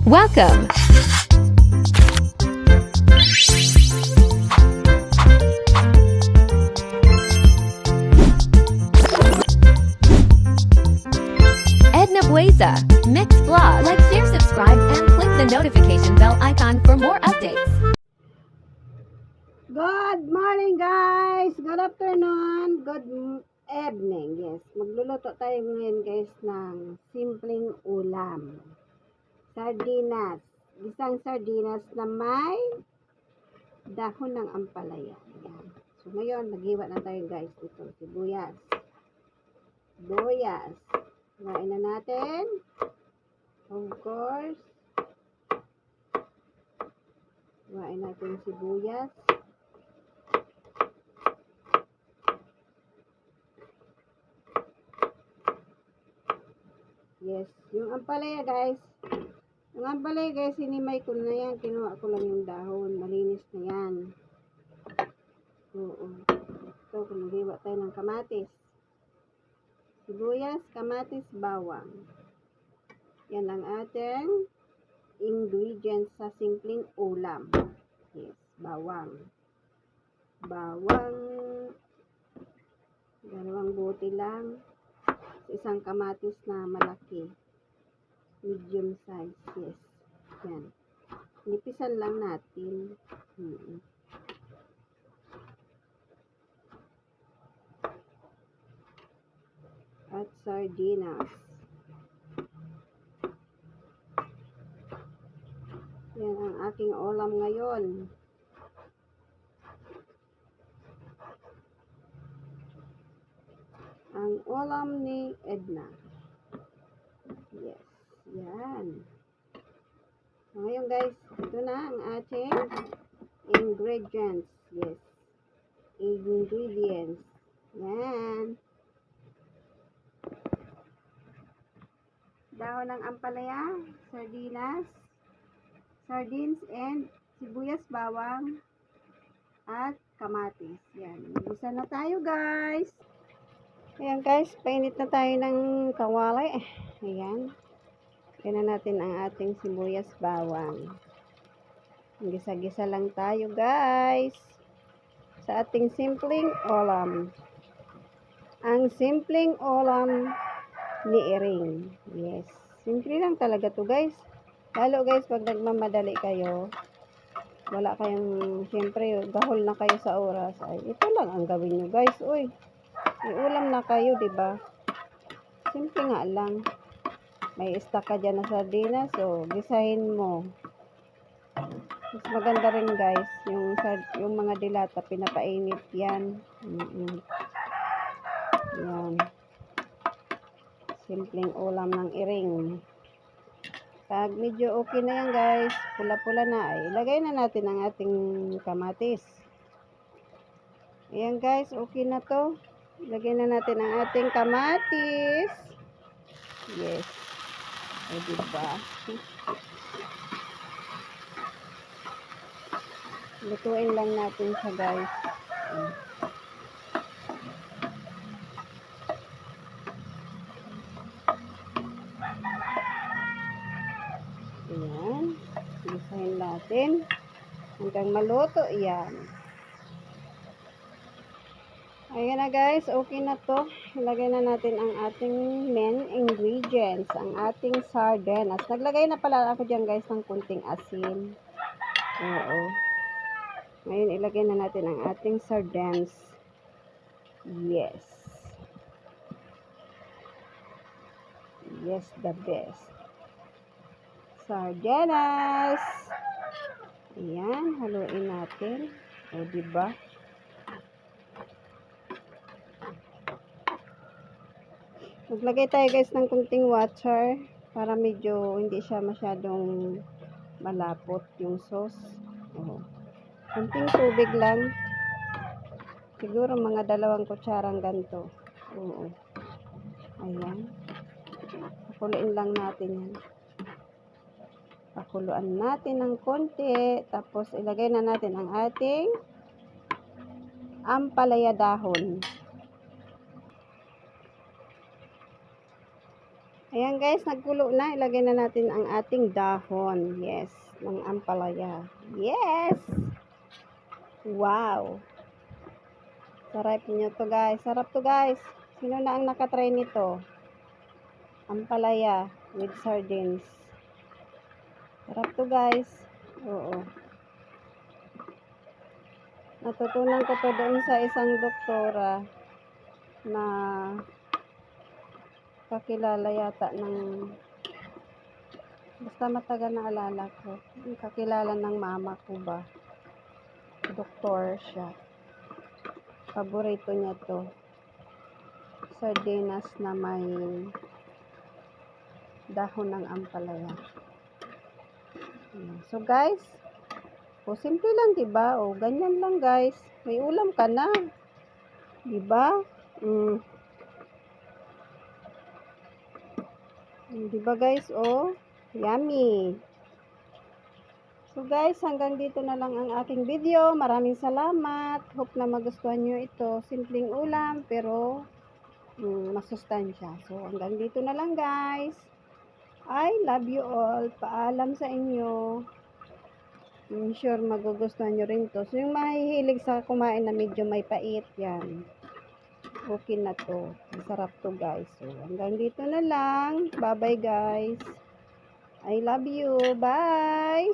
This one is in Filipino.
Welcome! Edna Bueza, Mixed Vlog. Like, share, subscribe, and click the notification bell icon for more updates. Good morning guys! Good afternoon! Good evening! Yes, magluluto tayo ngayon guys ng simpleng ulam. Sardinas. Isang sardinas na may dahon ng ampalaya. Ayan. So ngayon, maghiwa na tayo guys dito. Sibuyas. Boyas. Kumain na natin. Of course. Kumain natin sibuyas. Yes, yung ampalaya guys. Yung ampalaya guys, hinimay ko na yan. Kinuha ko lang yung dahon. Malinis na yan. Oo. Ito, kumuhiwa tayo ng kamatis. Sibuyas, kamatis, bawang. Yan ang ating ingredients sa simpleng ulam. Yes, bawang. Bawang. Dalawang buti lang. Isang kamatis na malaki. Medium size. Yes. Yan. Nipisan lang natin. At sardinas. Yan ang aking ulam ngayon. Ang ulam ni Edna. Yes. Yan. So, ngayon guys, ito na ang ating ingredients. Yes. Ingredients. Yan. Dahon ng ampalaya, sardinas, sardines, and sibuyas, bawang, at kamatis. Yan. Mag-isa na tayo guys. Ayan guys, painit na tayo ng kawali. Ayan. Kaya na natin ang ating sibuyas, bawang. Gisa-gisa lang tayo guys. Sa ating simpleng ulam. Ang simpleng ulam ni Iring. Yes. Simple lang talaga to guys. Lalo guys, pag nagmamadali kayo, wala kayong, siyempre, gahol na kayo sa oras. Ay, ito lang ang gawin nyo guys. Uy. Ulam na kayo, diba? Simple nga lang. May stock ka dyan na sardinas, so gisahin mo. Mas maganda rin guys, yung mga dilata, pinapainit yan. Yan. Simpleng ulam ng Iring. Pag medyo okay na yan guys, pula-pula na, ay ilagay na natin ang ating kamatis. Ayan guys, okay na to. Lagyan na natin ang ating kamatis. Yes. O, diba? Lutuin lang natin siya, guys. Ayan. Gisahin natin. Hanggang maluto, yan. Ayan na guys, okay na to. Ilagay na natin ang ating main ingredients, ang ating sardinas. Naglagay na pala ako dyan guys ng kunting asin. Oo. Ngayon ilagay na natin ang ating sardinas. Yes. Yes, the best. Sardinas. Ayan, haluin natin. O, diba? Maglagay tayo guys ng kunting water para medyo hindi siya masyadong malapot yung sauce. Oh. Kunting tubig lang. Siguro mga 2 kutsarang ganito. Oo. Ayan. Pakuluin lang natin yan. Pakuluan natin ng konti. Tapos ilagay na natin ang ating ampalaya dahon. Ayan guys, nagkulo na. Ilagay na natin ang ating dahon. Yes, ng ampalaya. Yes! Wow! Sarap niyo to guys. Sarap to guys. Sino na ang nakatry nito? Ampalaya with sardines. Sarap to guys. Oo. Natutunan ko to doon sa isang doktora na kakilala yata ng, basta matagal na alala ko, kakilala ng mama ko ba, doktor siya, paborito niya to, sardinas na may dahon ng ampalaya. So guys, simple lang diba, ganyan lang guys, may ulam ka na, diba? Diba guys, yummy. So guys, hanggang dito na lang ang aking video. Maraming salamat. Hope na magustuhan nyo ito. Simpleng ulam, pero masustansya. So hanggang dito na lang guys. I love you all. Paalam sa inyo. I'm sure magugustuhan nyo rin to. So yung mahihilig sa kumain na medyo may pait, yan. Okay na to. Masarap to guys. So, hanggang dito na lang. Bye-bye guys. I love you. Bye!